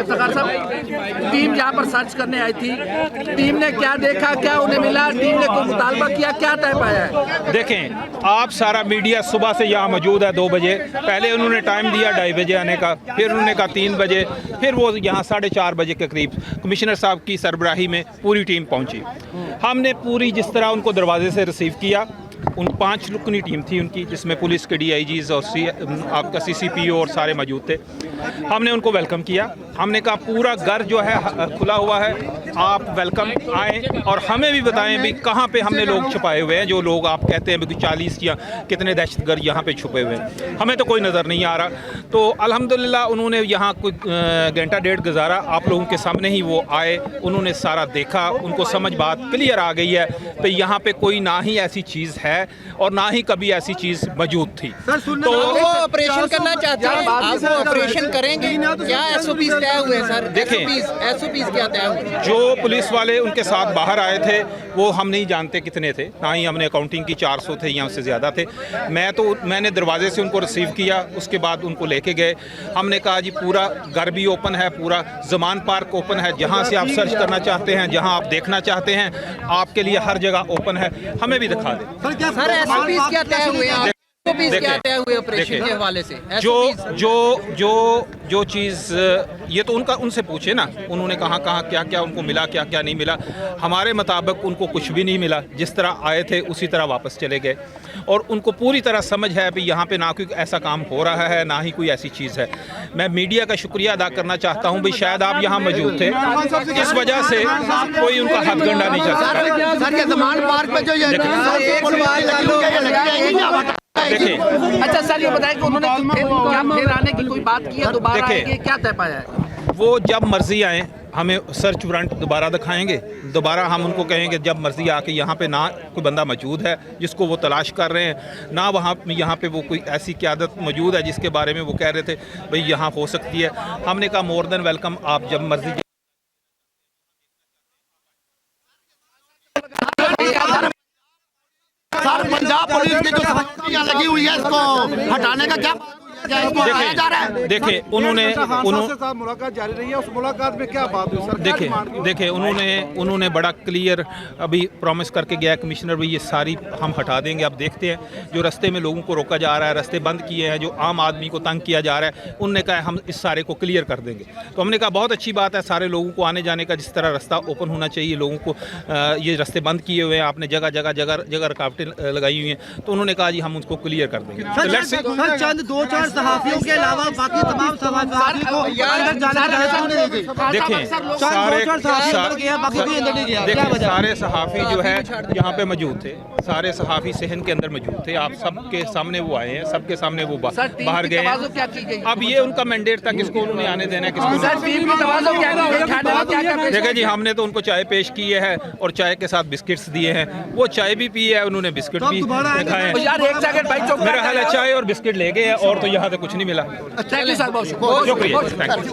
इफ्तिखार साहब, टीम यहाँ पर सर्च करने आई थी, टीम ने क्या देखा, क्या उन्हें मिला, टीम ने कोई मुतालबा किया, क्या तय पाया है? देखें, आप सारा मीडिया सुबह से यहाँ मौजूद है 2 बजे। पहले उन्होंने टाइम दिया 2:30 बजे आने का, फिर उन्होंने कहा 3 बजे, फिर वो यहाँ 4:30 बजे के करीब कमिश्नर साहब की सरबराही में पूरी टीम पहुँची। हमने पूरी जिस तरह उनको दरवाजे से रिसीव किया, उन 5 रुकनी टीम थी उनकी, जिसमें पुलिस के DIGs और आपका CCPO और सारे मौजूद थे। हमने उनको वेलकम किया। हमने कहा पूरा घर जो है खुला हुआ है, आप वेलकम आएँ और हमें भी बताएं भी कहाँ पे हमने लोग छुपाए हुए हैं, जो लोग आप कहते हैं भी 40 या कितने दहशतगर्द यहाँ पे छुपे हुए हैं, हमें तो कोई नज़र नहीं आ रहा। तो अल्हम्दुलिल्लाह उन्होंने यहाँ कोई घंटा 1.5 गुजारा, आप लोगों के सामने ही वो आए, उन्होंने सारा देखा, उनको समझ बात क्लियर आ गई है तो यहाँ पे कोई ना ही ऐसी चीज़ है और ना ही कभी ऐसी चीज़ मौजूद थी। तो वो ऑपरेशन करना चाहते हैं, आप वो ऑपरेशन करेंगे क्या? SOPs तय हुए सर? देखें, SOPs क्या तय हुए? जो पुलिस वाले उनके साथ बाहर आए थे वो हम नहीं जानते कितने थे, ना ही हमने काउंटिंग की, 400 थे या उससे ज़्यादा थे। मैंने दरवाजे से उनको रिसीव किया, उसके बाद उनको लेके गए। हमने कहा जी पूरा घर भी ओपन है, पूरा ज़मान पार्क ओपन है, जहाँ से आप सर्च करना चाहते हैं, जहाँ आप देखना चाहते हैं, आपके लिए हर जगह ओपन है, हमें भी दिखा दें। सर SOPs क्या तय हुए? SOPs क्या तय हुए ऑपरेशन के हवाले से? जो चीज़ ये तो उनसे पूछे ना, उन्होंने कहाँ क्या क्या उनको मिला, क्या क्या नहीं मिला। हमारे मुताबिक उनको कुछ भी नहीं मिला, जिस तरह आए थे उसी तरह वापस चले गए और उनको पूरी तरह समझ है भी यहाँ पे ना कोई ऐसा काम हो रहा है, ना ही कोई ऐसी चीज़ है। मैं मीडिया का शुक्रिया अदा करना चाहता हूँ भी शायद आप यहाँ मौजूद थे, इस वजह से कोई उनका हाथ गंडा नहीं जा सकता। देखिए, अच्छा सर ये बताएं कि उन्होंने फिर आने की कोई बात की है, दोबारा आएंगे, क्या तय पाया है? वो जब मर्जी आए, हमें सर्च वारंट दोबारा दिखाएंगे, दोबारा हम उनको कहेंगे जब मर्जी आके यहाँ पे ना कोई बंदा मौजूद है जिसको वो तलाश कर रहे हैं, ना यहाँ पे वो कोई ऐसी क़यादत मौजूद है जिसके बारे में वो कह रहे थे भाई यहाँ हो सकती है। हमने कहा मोर देन वेलकम, आप जब मर्जी। सर पंजाब पुलिस की जो समितियां लगी हुई है, इसको हटाने का क्या देखिए उन्होंने मुलाकात जारी रही है, उस मुलाकात में क्या बात हुई सर? देखिए उन्होंने बड़ा क्लियर अभी प्रॉमिस करके गया कमिश्नर भाई ये सारी हम हटा देंगे। अब देखते हैं जो रास्ते में लोगों को रोका जा रहा है, रास्ते बंद किए हैं, जो आम आदमी को तंग किया जा रहा है, उनने कहा हम इस सारे को क्लियर कर देंगे। तो हमने कहा बहुत अच्छी बात है, सारे लोगों को आने जाने का जिस तरह रास्ता ओपन होना चाहिए, लोगों को ये रास्ते बंद किए हुए हैं, आपने जगह रुकावटें लगाई हुई हैं, तो उन्होंने कहा जी हम उसको क्लियर कर देंगे। सर चंद 2-4 सहाफियों के अलावा बाकी तमाम सहाफियों को अंदर जाने की देखें सारे सहाफ़ी जो है यहाँ पे मौजूद थे, सारे सहाफ़ी सहन के अंदर मौजूद थे, आप सबके सामने वो आए हैं, सबके सामने वो बाहर गए। अब ये उनका मैंडेट था किसको उन्होंने आने देना है, किसको। देखिए जी हमने तो उनको चाय पेश की है और चाय के साथ बिस्किट्स दिए हैं, वो चाय भी पी है, उन्होंने बिस्किट भी खाए हैं। मेरा ख्याल है चाय और बिस्किट ले गए और तो यहाँ से कुछ नहीं मिला। थैंक यू सर, बहुत शुक्रिया।